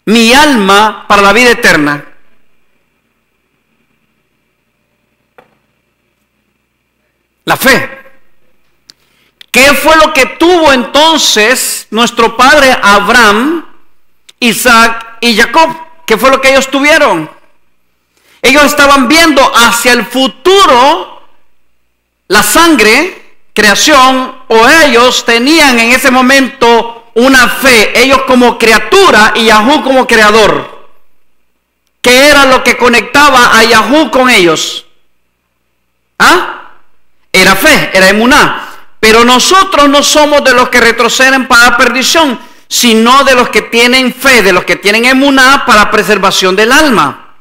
[SPEAKER 1] mi alma para la vida eterna? La fe. ¿Qué fue lo que tuvo entonces nuestro padre Abraham, Isaac y Jacob? ¿Qué fue lo que ellos tuvieron? Ellos estaban viendo hacia el futuro, la sangre, creación, o ellos tenían en ese momento una fe, ellos como criatura y Yahú como creador. ¿Qué era lo que conectaba a Yahú con ellos? ¿Ah? Era fe, era emuná. Pero nosotros no somos de los que retroceden para perdición, sino de los que tienen fe, de los que tienen emuná para preservación del alma.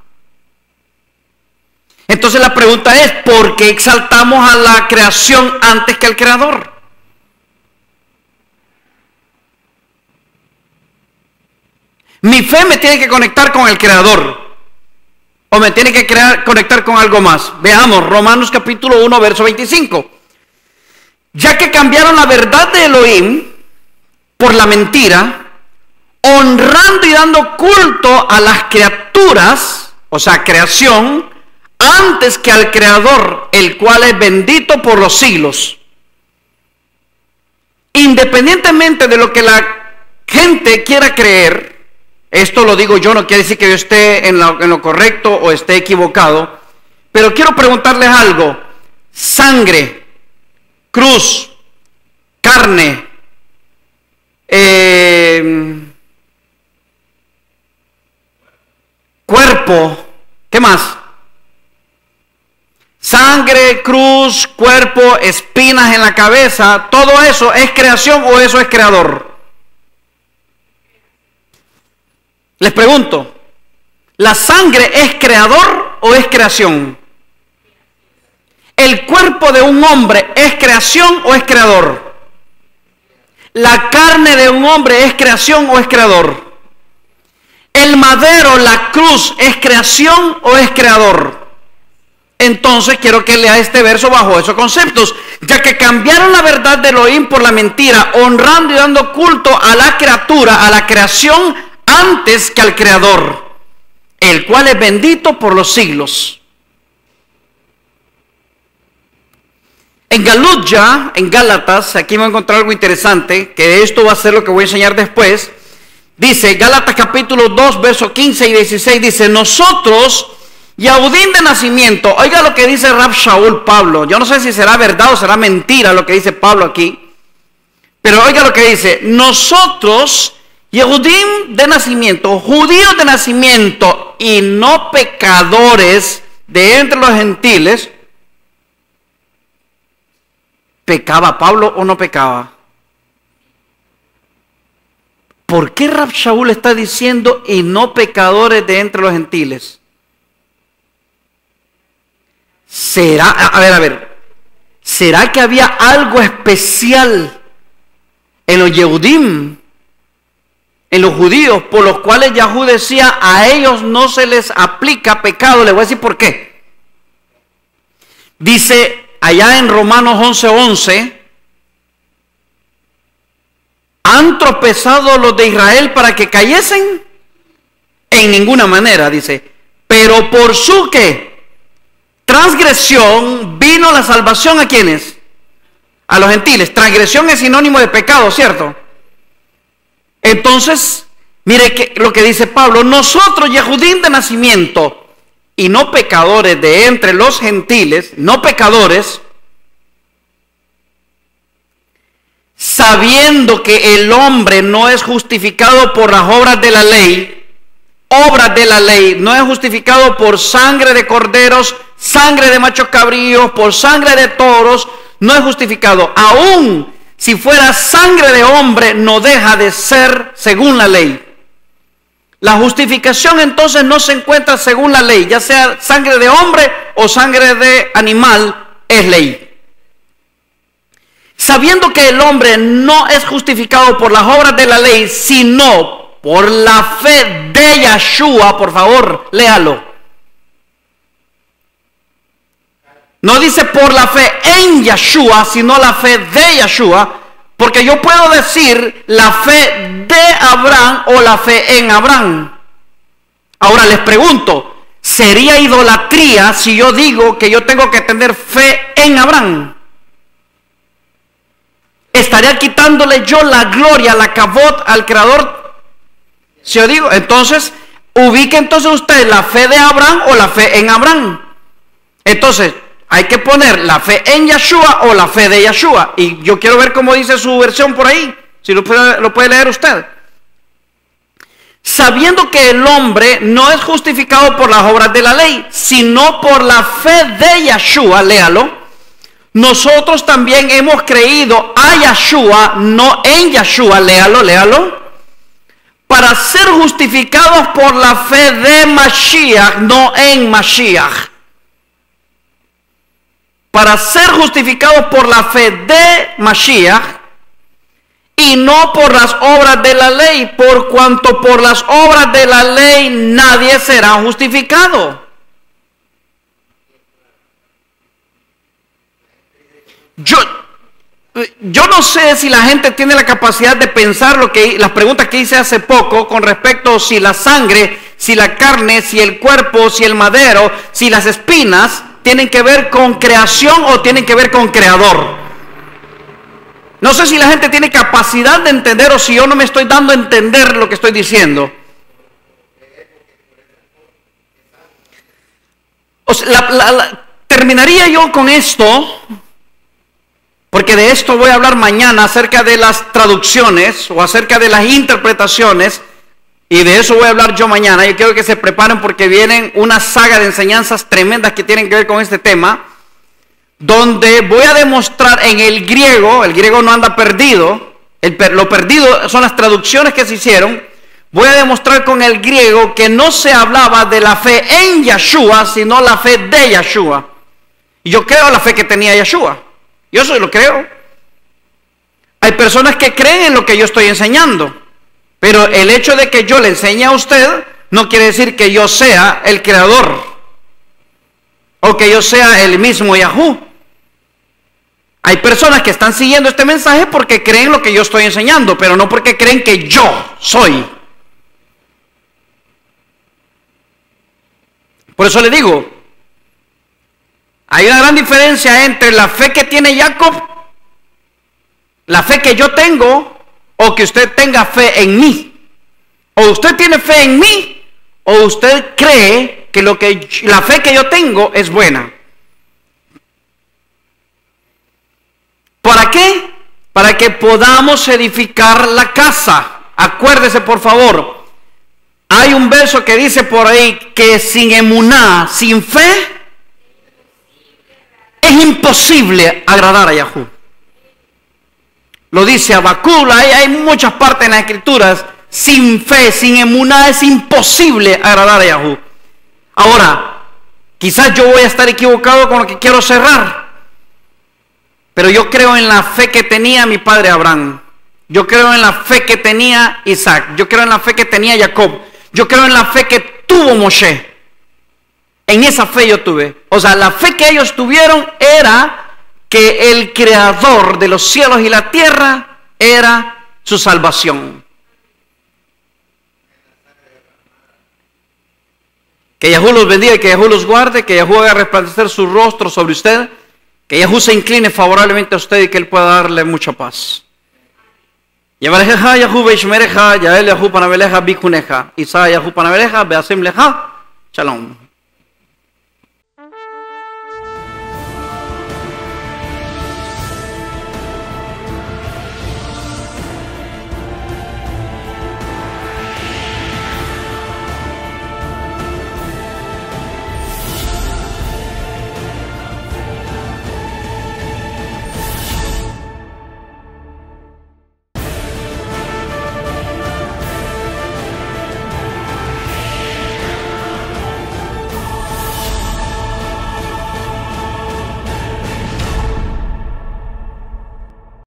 [SPEAKER 1] Entonces la pregunta es, ¿por qué exaltamos a la creación antes que al creador? Mi fe me tiene que conectar con el creador, o me tiene que conectar con algo más. Veamos, Romanos capítulo 1, verso 25. Ya que cambiaron la verdad de Elohim por la mentira, honrando y dando culto a las criaturas, o sea, creación, antes que al Creador, el cual es bendito por los siglos. Independientemente de lo que la gente quiera creer, esto lo digo yo, no quiere decir que yo esté en lo correcto o esté equivocado, pero quiero preguntarles algo. Sangre, cruz, carne, cuerpo, ¿qué más? Sangre, cruz, cuerpo, espinas en la cabeza, ¿todo eso es creación o eso es creador? Les pregunto, ¿la sangre es creador o es creación? ¿El cuerpo de un hombre es creación o es creador? ¿La carne de un hombre es creación o es creador? ¿El madero, la cruz, es creación o es creador? Entonces quiero que lea este verso bajo esos conceptos, ya que cambiaron la verdad de Elohim por la mentira, honrando y dando culto a la criatura, a la creación, antes que al Creador, el cual es bendito por los siglos. En Galut en Gálatas, aquí voy a encontrar algo interesante, que esto va a ser lo que voy a enseñar después. Dice, Gálatas capítulo 2, versos 15 y 16, dice, nosotros, Yaudín de nacimiento, oiga lo que dice Rab Shaul Pablo, yo no sé si será verdad o será mentira lo que dice Pablo aquí, pero oiga lo que dice, nosotros, Yehudim de nacimiento, judíos de nacimiento y no pecadores de entre los gentiles. ¿Pecaba Pablo o no pecaba? ¿Por qué Rab Shaul está diciendo y no pecadores de entre los gentiles? ¿Será, a ver, ¿será que había algo especial en los Yehudim, en los judíos, por los cuales Yahú decía a ellos no se les aplica pecado? Le voy a decir por qué. Dice allá en Romanos 11:11, ¿han tropezado los de Israel para que cayesen? En ninguna manera, dice, pero por su ¿qué? Transgresión vino la salvación. ¿A quiénes? A los gentiles. Transgresión es sinónimo de pecado, ¿cierto? Entonces, mire lo que dice Pablo, nosotros, Yehudim de nacimiento, y no pecadores de entre los gentiles, no pecadores, sabiendo que el hombre no es justificado por las obras de la ley, no es justificado por sangre de corderos, sangre de machos cabríos, por sangre de toros, no es justificado. Aún si fuera sangre de hombre, no deja de ser según la ley. La justificación entonces no se encuentra según la ley, ya sea sangre de hombre o sangre de animal, es ley. Sabiendo que el hombre no es justificado por las obras de la ley, sino por la fe de Yahshua, por favor, léalo. No dice por la fe en Yahshua, sino la fe de Yahshua, porque yo puedo decir la fe de Abraham o la fe en Abraham. Ahora les pregunto, ¿sería idolatría si yo digo que yo tengo que tener fe en Abraham? ¿Estaría quitándole yo la gloria, la kavod al Creador? Si yo digo, entonces, ubique entonces usted la fe de Abraham o la fe en Abraham. Entonces, hay que poner la fe en Yahshua o la fe de Yahshua. Y yo quiero ver cómo dice su versión por ahí. Si lo puede leer usted. Sabiendo que el hombre no es justificado por las obras de la ley, sino por la fe de Yahshua, léalo. Nosotros también hemos creído a Yahshua, no en Yahshua, léalo. Para ser justificados por la fe de Mashiach, no en Mashiach. Para ser justificados por la fe de Mashiach y no por las obras de la ley, por cuanto por las obras de la ley nadie será justificado. Yo no sé si la gente tiene la capacidad de pensar las preguntas que hice hace poco con respecto a si la sangre si la carne, si el cuerpo, si el madero, si las espinas tienen que ver con creación o tienen que ver con creador. No sé si la gente tiene capacidad de entender o si yo no me estoy dando a entender lo que estoy diciendo. O sea, terminaría yo con esto, porque de esto voy a hablar mañana acerca de las traducciones o acerca de las interpretaciones, y de eso voy a hablar yo mañana. Yo quiero que se preparen porque vienen una saga de enseñanzas tremendas que tienen que ver con este tema, donde voy a demostrar en el griego no anda perdido, lo perdido son las traducciones que se hicieron. Voy a demostrar con el griego que no se hablaba de la fe en Yeshua, sino la fe de Yeshua. Y yo creo la fe que tenía Yeshua. Yo eso lo creo. Hay personas que creen en lo que yo estoy enseñando, pero el hecho de que yo le enseñe a usted no quiere decir que yo sea el creador o que yo sea el mismo Yahú. Hay personas que están siguiendo este mensaje porque creen lo que yo estoy enseñando, pero no porque creen que yo soy. Por eso le digo, hay una gran diferencia entre la fe que tiene Jacob, la fe que yo tengo, o que usted tenga fe en mí. O usted tiene fe en mí, o usted cree que la fe que yo tengo es buena. ¿Para qué? Para que podamos edificar la casa. Acuérdese, por favor. Hay un verso que dice por ahí que sin emuná, sin fe, es imposible agradar a Yahú. Lo dice Habacuc, hay muchas partes en las escrituras. Sin fe, sin emuná, es imposible agradar a Yahú. Ahora, quizás yo voy a estar equivocado con lo que quiero cerrar, pero yo creo en la fe que tenía mi padre Abraham. Yo creo en la fe que tenía Isaac. Yo creo en la fe que tenía Jacob. Yo creo en la fe que tuvo Moshe. En esa fe yo tuve. O sea, la fe que ellos tuvieron era que el creador de los cielos y la tierra era su salvación. Que Yahú los bendiga y que Yahú los guarde, que Yahú haga resplandecer su rostro sobre usted, que Yahú se incline favorablemente a usted y que Él pueda darle mucha paz. Yavareja Yahú beishmereja, Yael Yahú panaveleja bikuneja, Isa Yahú panaveleja beasim leja, shalom.